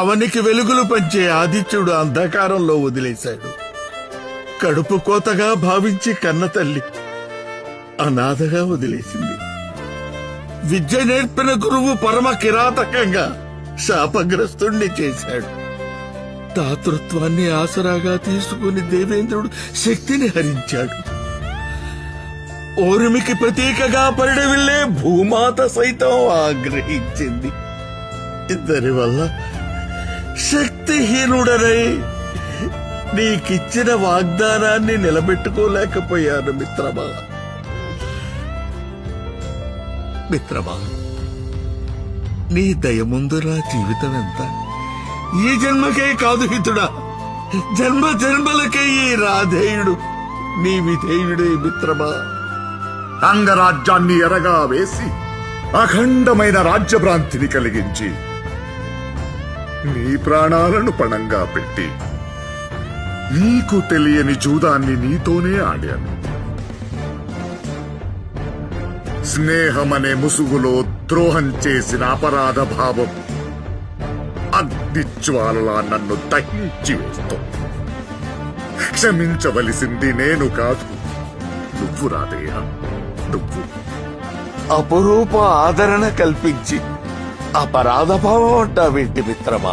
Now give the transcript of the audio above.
అవనికి వెలుగులు పంచే ఆదిత్యుడు అంధకారంలో వదిలేశాడు. కడుపు కోతగా భావించి కన్న తల్లి అనాథగా వదిలేసింది. విద్య నేర్పిన గురువు పరమ కిరాతకంగా శాపగ్రస్తుణ్ణి చేశాడు. దాతృత్వాన్ని ఆసరాగా తీసుకుని దేవేంద్రుడు శక్తిని హరించాడు. ఓర్మికి ప్రతీకగా పరిడవిల్లే భూమాత సైతం ఆగ్రహించింది. ఇద్దరి వల్ల శక్తిహీనుడనై నీకిచ్చిన వాగ్దానాన్ని నిలబెట్టుకోలేకపోయాను మిత్రమా. మిత్రమా, నీ దయ ముందు నా జీవితం ఎంత? ఈ జన్మకే కాదు హితుడా, జన్మ జన్మలకే ఈ రాధేయుడు నీ విధేయుడే మిత్రమా. అంగరాజ్యాన్ని ఎరగా వేసి అఖండమైన రాజ్యభ్రాంతిని కలిగించి నీ ప్రాణాలను పణంగా పెట్టి నీకు తెలియని జూదాన్ని నీతోనే ఆడాను. స్నేహమనే ముసుగులో ద్రోహం చేసిన అపరాధ భావం అగ్నిజ్వాలలా నన్ను దహించి వేస్తోంది. క్షమించవలసింది నేను కాదు, నువ్వు రాధేయ, నువ్వు. అపురూప ఆదరణ కల్పించి అపరాధ భావం అంటావేంటి మిత్రమా?